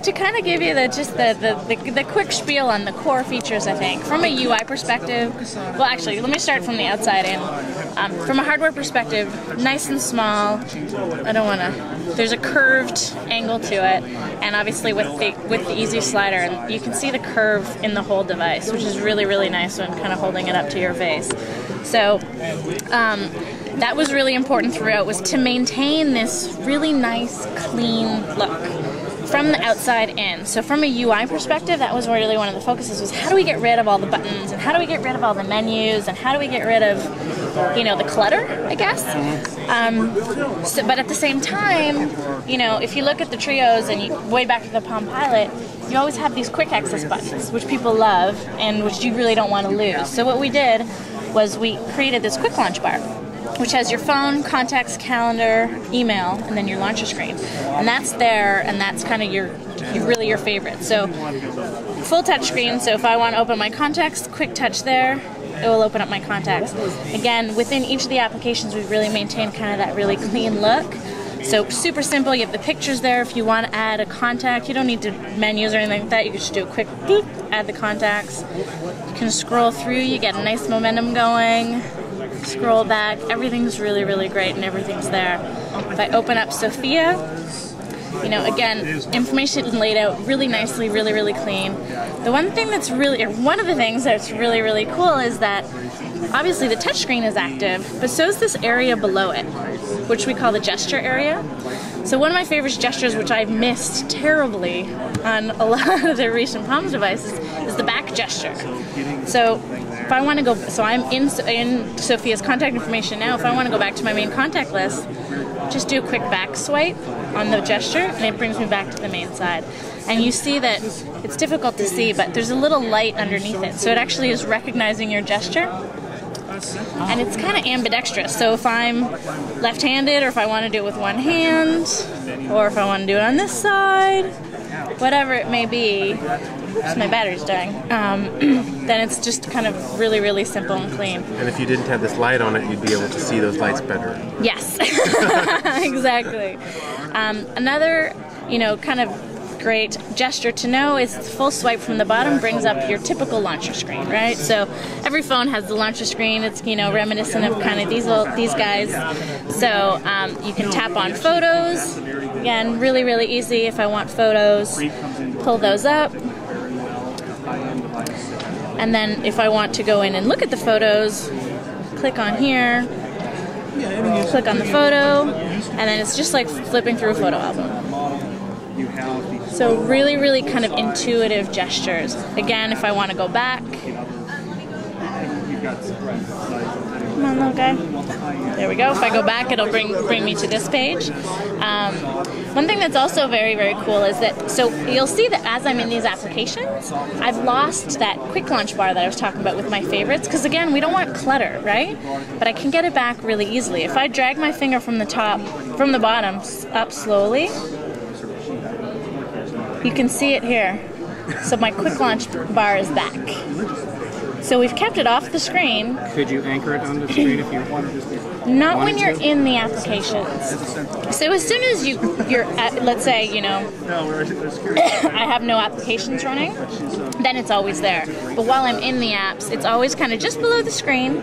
To kind of give you the quick spiel on the core features, I think, from a UI perspective, well actually, let me start from the outside in. From a hardware perspective, nice and small, there's a curved angle to it, and obviously with the easy slider, and you can see the curve in the whole device, which is really, really nice when kind of holding it up to your face. So, that was really important throughout, was to maintain this really nice, clean look from the outside in. So from a UI perspective, that was really one of the focuses, was how do we get rid of all the buttons, and how do we get rid of all the menus, and how do we get rid of, the clutter, I guess. But at the same time, if you look at the Trios and way back to the Palm Pilot, you always have these quick access buttons, which people love and which you really don't want to lose. So what we did was we created this quick launch bar, which has your phone, contacts, calendar, email, and then your launcher screen. And that's there, and that's kind of really your favorite. So full touch screen, so if I want to open my contacts, quick touch there, it will open up my contacts. Again, within each of the applications, we've really maintained kind of that really clean look. So super simple, you have the pictures there. If you want to add a contact, you don't need to menus or anything like that. You can just do a quick boop, add the contacts. You can scroll through, you get a nice momentum going. Scroll back, everything's really, really great and everything's there. If I open up Sophia, again, information laid out really nicely, really, really clean. The one thing that's one of the things that's really, really cool is that obviously the touchscreen is active, but so is this area below it, which we call the gesture area. So one of my favorite gestures, which I've missed terribly on a lot of the recent Palm devices, is the back gesture. So if I want to go, so I'm in Sophia's contact information now. If I want to go back to my main contact list, just do a quick back swipe on the gesture, and it brings me back to the main side. And you see that it's difficult to see, but there's a little light underneath it. So it actually is recognizing your gesture. And it's kind of ambidextrous. So if I'm left-handed, or if I want to do it with one hand, or if I want to do it on this side, whatever it may be, my battery's dying, then it's just kind of really, really simple and clean. And if you didn't have this light on it, you'd be able to see those lights better. Yes, exactly. Another, kind of great gesture to know is full swipe from the bottom brings up your typical launcher screen, right? So every phone has the launcher screen. It's, reminiscent of kind of these guys. So you can tap on photos. Again, really, really easy. If I want photos, pull those up. And then if I want to go in and look at the photos, click on here, click on the photo, and then it's just like flipping through a photo album. So really, really kind of intuitive gestures. Again, if I want to go back, come on, little guy. There we go. If I go back, it'll bring me to this page. One thing that's also very, very cool is that, so you'll see that as I'm in these applications, I've lost that quick launch bar that I was talking about with my favorites, because again, we don't want clutter, right? But I can get it back really easily. If I drag my finger from the bottom up slowly, you can see it here. So my quick launch bar is back. So we've kept it off the screen. Could you anchor it on the screen if you wanted to? Not when you're in the applications. So as soon as you're at, let's say, I have no applications running, then it's always there. But while I'm in the apps, it's always kind of just below the screen,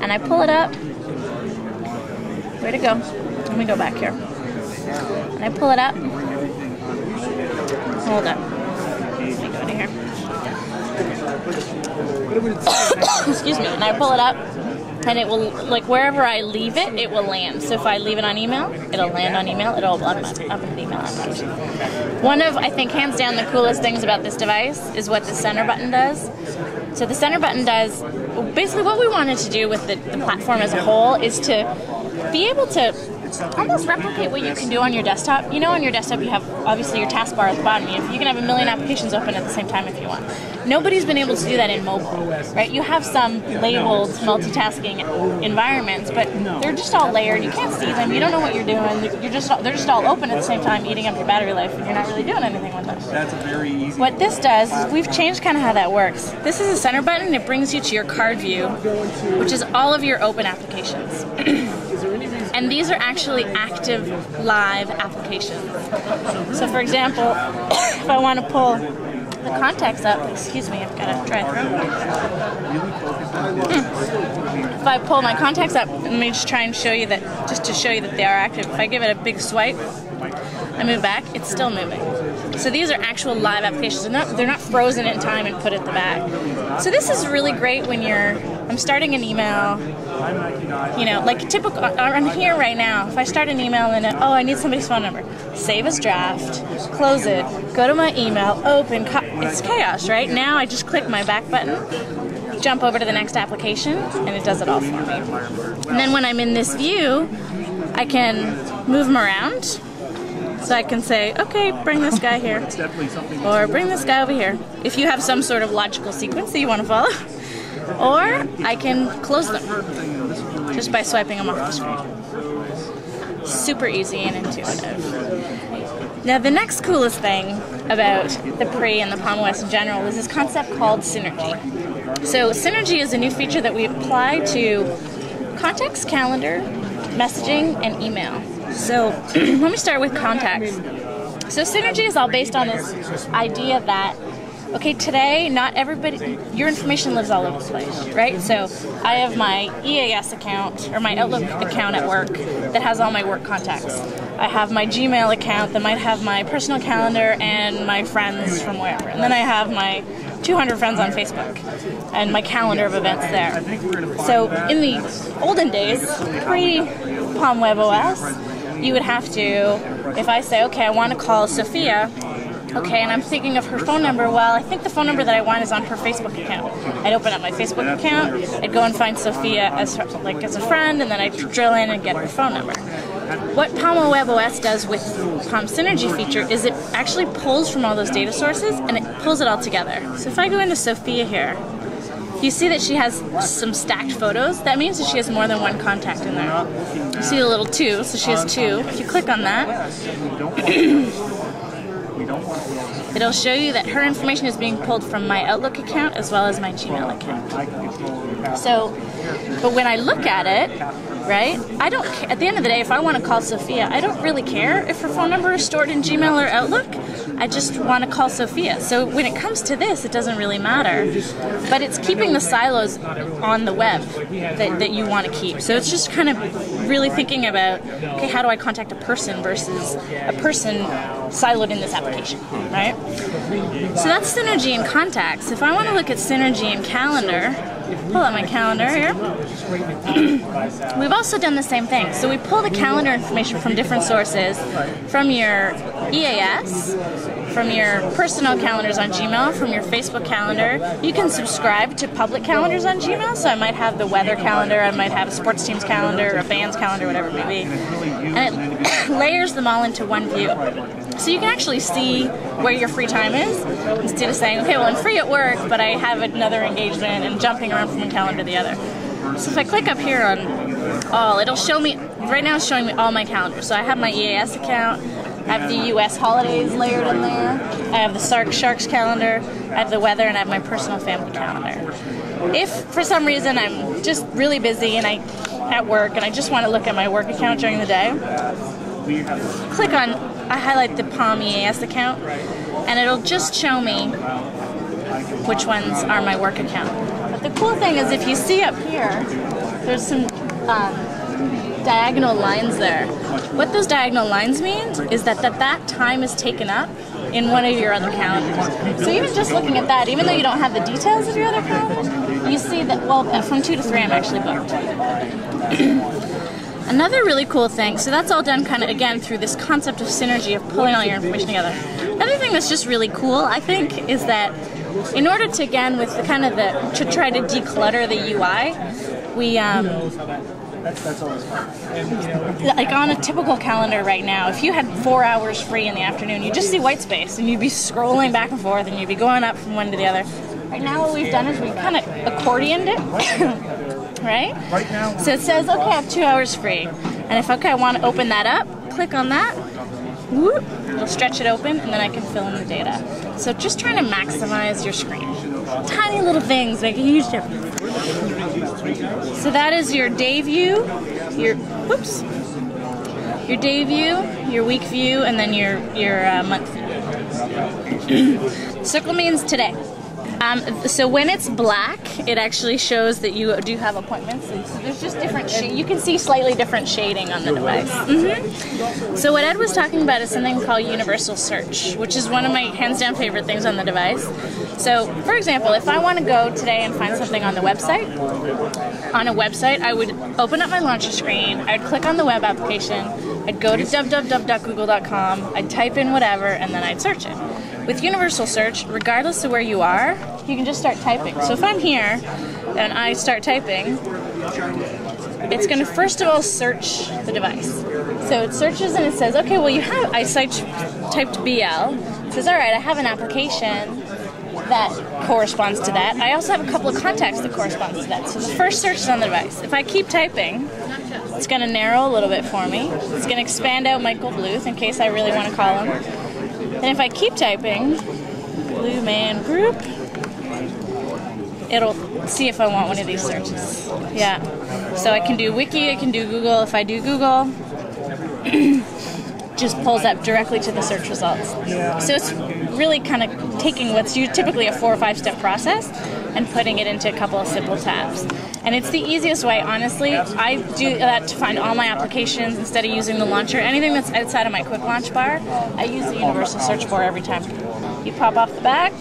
and I pull it up. Where'd it go? Let me go back here. And I pull it up. Hold up. Let me go into here. Excuse me. And I pull it up, and it will, like wherever I leave it, it will land. So if I leave it on email, it'll land on email. It'll up in the email application. One of, I think, hands down the coolest things about this device is what the center button does. So the center button does, basically what we wanted to do with the platform as a whole is to be able to almost replicate what you can do on your desktop. On your desktop you have obviously your taskbar at the bottom. You can have a million applications open at the same time if you want. Nobody's been able to do that in mobile, right? You have some labeled multitasking environments, but they're just all layered. You can't see them. You don't know what you're doing. They're just all open at the same time, eating up your battery life, and you're not really doing anything with them. That's a very easy. What this does is we've changed kind of how that works. This is a center button. It brings you to your card view, which is all of your open applications. And these are actually active live applications. So for example, if I want to pull the contacts up, excuse me, I've got to try it. If I pull my contacts up, let me just try and show you that, just to show you that they are active. If I give it a big swipe, I move back, it's still moving. So these are actual live applications. They're not frozen in time and put at the back. So this is really great when I'm starting an email, you know, like typical, I'm here right now. If I start an email and I need somebody's phone number, save as draft, close it, go to my email, open, it's chaos, right? Now I just click my back button, jump over to the next application, and it does it all for me. And then when I'm in this view, I can move them around. So I can say, okay, bring this guy here, or bring this guy over here, if you have some sort of logical sequence that you want to follow. Or I can close them just by swiping them off the screen. Super easy and intuitive. Now the next coolest thing about the Pre and the Palm OS in general is this concept called Synergy. So Synergy is a new feature that we apply to contacts, calendar, messaging, and email. So let me start with contacts. So Synergy is all based on this idea that, okay, today not everybody, your information lives all over the place, right? So I have my EAS account or my Outlook account at work that has all my work contacts. I have my Gmail account that might have my personal calendar and my friends from wherever. And then I have my 200 friends on Facebook and my calendar of events there. So in the olden days, pre-Palm Web OS, you would have to, if I say, okay, I want to call Sophia, okay, and I'm thinking of her phone number, well, I think the phone number that I want is on her Facebook account. I'd open up my Facebook account, I'd go and find Sophia as a friend, and then I'd drill in and get her phone number. What Palm Web OS does with Palm Synergy feature is it actually pulls from all those data sources and it pulls it all together. So if I go into Sophia here, you see that she has some stacked photos. That means that she has more than one contact in there. You see a little 2, so she has 2. If you click on that, it'll show you that her information is being pulled from my Outlook account as well as my Gmail account. So, but when I look at it, right, I don't, at the end of the day, if I want to call Sophia, I don't really care if her phone number is stored in Gmail or Outlook. I just want to call Sophia. So when it comes to this, it doesn't really matter. But it's keeping the silos on the web that you want to keep. So it's just kind of really thinking about, okay, how do I contact a person versus a person siloed in this application, right? So that's Synergy and Contacts. If I want to look at Synergy and Calendar, pull up my calendar here. We've also done the same thing. So we pull the calendar information from different sources, from your EAS, from your personal calendars on Gmail, from your Facebook calendar. You can subscribe to public calendars on Gmail, so I might have the weather calendar, I might have a sports team's calendar, a band's calendar, whatever it may be. And it layers them all into one view. So you can actually see where your free time is, instead of saying, okay, well I'm free at work, but I have another engagement, and jumping around from one calendar to the other. So if I click up here on all, it'll show me, right now it's showing me all my calendars. So I have my EAS account, I have the US holidays layered in there, I have the Sharks calendar, I have the weather, and I have my personal family calendar. If for some reason I'm just really busy and at work and I just want to look at my work account during the day, click on, I highlight the Palm EAS account, and it'll just show me which ones are my work account. But the cool thing is, if you see up here, there's some diagonal lines there. What those diagonal lines mean is that time is taken up in one of your other calendars. So even just looking at that, even though you don't have the details of your other calendar, you see that, well, from 2 to 3 I'm actually booked. Another really cool thing, so that's all done kind of, again, through this concept of synergy, of pulling all your information together. Another thing that's just really cool, I think, is that in order to, again, with the kind of to try to declutter the UI, we, like on a typical calendar right now, if you had 4 hours free in the afternoon, you'd just see white space, and you'd be scrolling back and forth, and you'd be going up from one to the other. Right now what we've done is we've kind of accordioned it. Right? So it says, okay, I have 2 hours free. And if, okay, I want to open that up, click on that, whoop, it'll stretch it open, and then I can fill in the data. So just trying to maximize your screen. Tiny little things make a huge difference. So that is your day view, your, whoops, your day view, your week view, and then your month view. Circle means today. So when it's black, it actually shows that you do have appointments. So there's just different you can see slightly different shading on the device. So what Ed was talking about is something called universal search, which is one of my hands down favorite things on the device. So for example, if I want to go today and find something on a website, I would open up my launcher screen, I'd click on the web application, I'd go to www.google.com, I'd type in whatever, and then I'd search it. With universal search, regardless of where you are, you can just start typing. So if I'm here and I start typing, it's going to first of all search the device. So it searches and it says, okay, well I typed BL. It says, all right, I have an application that corresponds to that. I also have a couple of contacts that corresponds to that. So the first search is on the device. If I keep typing, it's going to narrow a little bit for me. It's going to expand out Michael Bluth in case I really want to call him. And if I keep typing, Blue Man Group, it'll see if I want one of these searches. Yeah. So I can do Wiki, I can do Google. If I do Google, just pulls up directly to the search results. So it's really kind of taking what's typically a 4 or 5 step process and putting it into a couple of simple tabs. And it's the easiest way, honestly. I do that to find all my applications instead of using the launcher. Anything that's outside of my quick launch bar, I use the universal search bar every time. You pop off the back,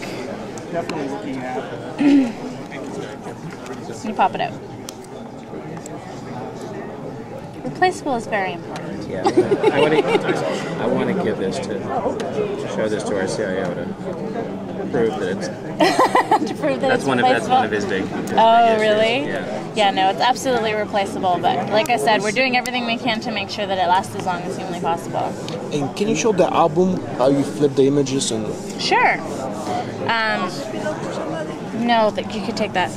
and you pop it out. Replaceable is very important. Yeah, I want to give this to show this to our CIO to prove that it's. To prove that That's it's one replaceable. of his big. Oh, really? Yeah. Yeah, no, it's absolutely replaceable. But like I said, we're doing everything we can to make sure that it lasts as long as humanly possible. And can you show the album, how you flip the images and... Sure. No, you could take that.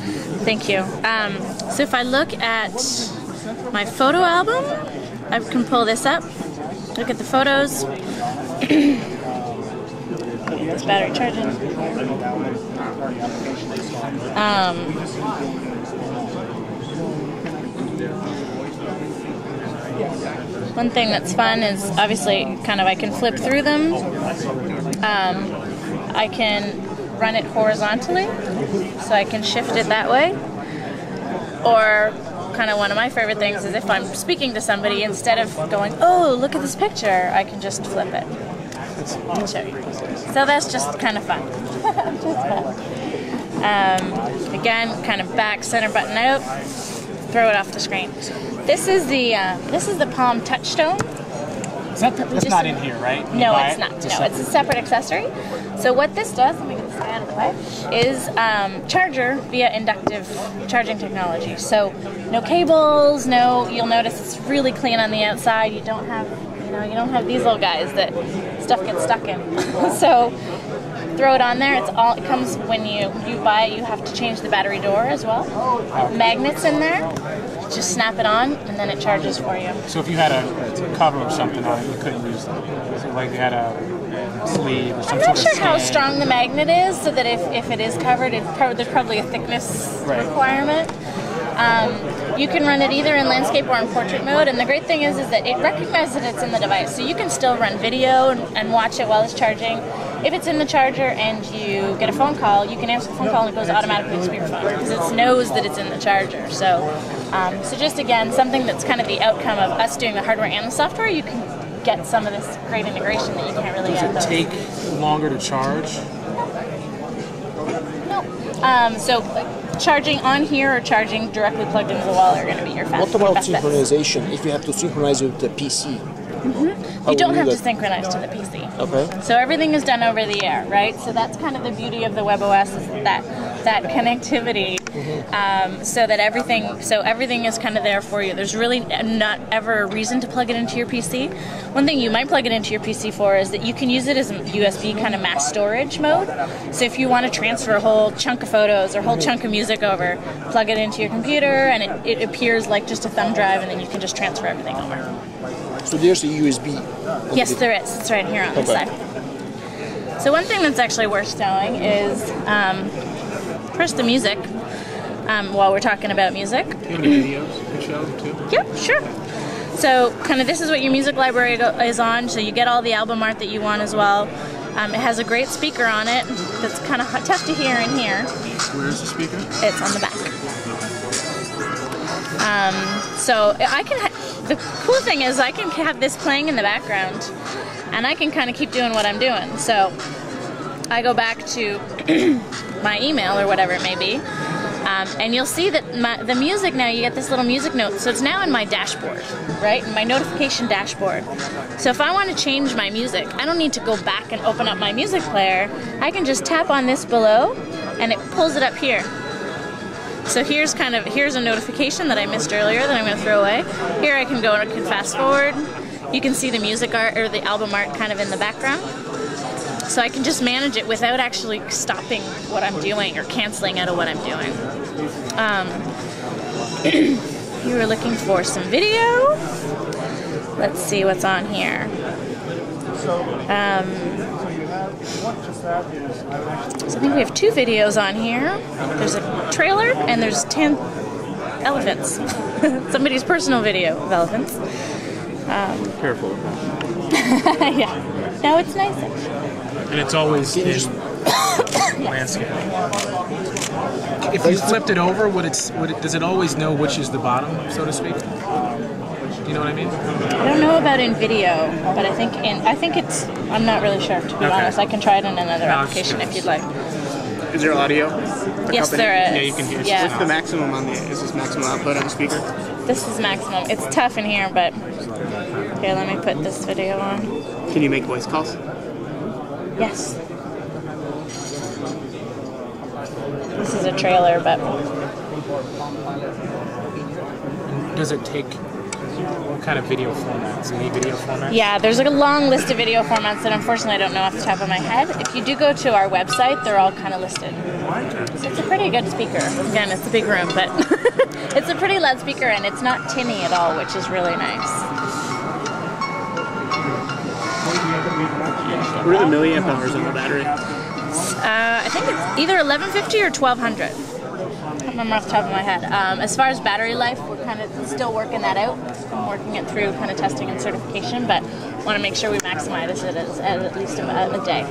Thank you. So if I look at my photo album, I can pull this up. Look at the photos. This battery charging. One thing that's fun is obviously kind of I can flip through them. I can run it horizontally, so I can shift it that way. Or kind of one of my favorite things is if I'm speaking to somebody, instead of going, oh, look at this picture, I can just flip it and show you. So that's just kind of fun. Again, kind of back, center button out, throw it off the screen. This is the Palm Touchstone. That's not in here, right? No, it's not. No, it's a separate accessory. So what this does, let me get this guy out of the way, is charger via inductive charging technology. So no cables, you'll notice it's really clean on the outside. You don't have these little guys that stuff gets stuck in. So throw it on there. It comes when you buy it. You have to change the battery door as well. Magnets in there. Just snap it on, and then it charges for you. So if you had a cover or something on it, you couldn't use that. So like you had a sleeve or some I'm not sort of sure how stand. strong the magnet is, so that if it is covered, there's probably a thickness requirement. You can run it either in landscape or in portrait mode, and the great thing is that it recognizes that it's in the device, so you can still run video and watch it while it's charging. If it's in the charger and you get a phone call, you can answer the phone call and it goes automatically to speakerphone because it knows that it's in the charger. So just again, something that's kind of the outcome of us doing the hardware and the software, you can get some of this great integration that you can't really get. Does it take longer to charge? No. So charging on here or charging directly plugged into the wall are going to be your What about best bets. synchronization? If you have to synchronize with the PC? You don't have to synchronize to the PC. Okay. So everything is done over the air, right? So that's kind of the beauty of the WebOS is that connectivity, so that everything is kind of there for you. There's really not ever a reason to plug it into your PC. One thing you might plug it into your PC for is that you can use it as a USB kind of mass storage mode. So if you want to transfer a whole chunk of photos or a whole chunk of music over, plug it into your computer and it appears like just a thumb drive, and then you can just transfer everything over. So there's a USB. Yes, there is. It's right here on the side. So one thing that's actually worth showing is first the music. While we're talking about music. Do you have any videos you could show too? Yeah, sure. So kind of this is what your music library is on, so you get all the album art that you want as well. It has a great speaker on it that's kind of tough to hear in here. Where's the speaker? It's on the back. So I can. The cool thing is I can have this playing in the background, and I can kind of keep doing what I'm doing. So I go back to my email or whatever it may be, and you'll see that the music now, you get this little music note. So it's now in my dashboard, right? In my notification dashboard. So if I want to change my music, I don't need to go back and open up my music player. I can just tap on this below, and it pulls it up here. So here's a notification that I missed earlier that I'm going to throw away. Here I can go and I can fast forward. You can see the music art or the album art kind of in the background. So I can just manage it without actually stopping what I'm doing or canceling out of what I'm doing. You were looking for some video. Let's see what's on here. So I think we have 2 videos on here. There's a trailer and there's 10 elephants. Somebody's personal video of elephants. Careful. Yeah. No, it's nice actually. And it's always in landscape. If you flipped it over, does it always know which is the bottom, so to speak? Do you know what I mean? I don't know about in video, but I think it's. I'm not really sure, to be honest. I can try it in another application if you'd like. Is there audio? Yes, there is. Yeah, you can hear. Yeah. What's the maximum on the? Is this maximum output on the speaker? This is maximum. It's tough in here, but here, let me put this video on. Can you make voice calls? Yes. This is a trailer, but Does it take what kind of video formats? Any video formats? yeah, there's a long list of video formats that unfortunately I don't know off the top of my head. If you do go to our website, they're all kind of listed. So it's a pretty good speaker. Again, it's a big room, but it's a pretty loud speaker and it's not tinny at all, which is really nice. What are the milliamp hours on the battery? I think it's either 1150 or 1200. I don't remember off the top of my head. As far as battery life, we're kind of still working that out. I'm working it through kind of testing and certification, but want to make sure we maximize it as at least a day.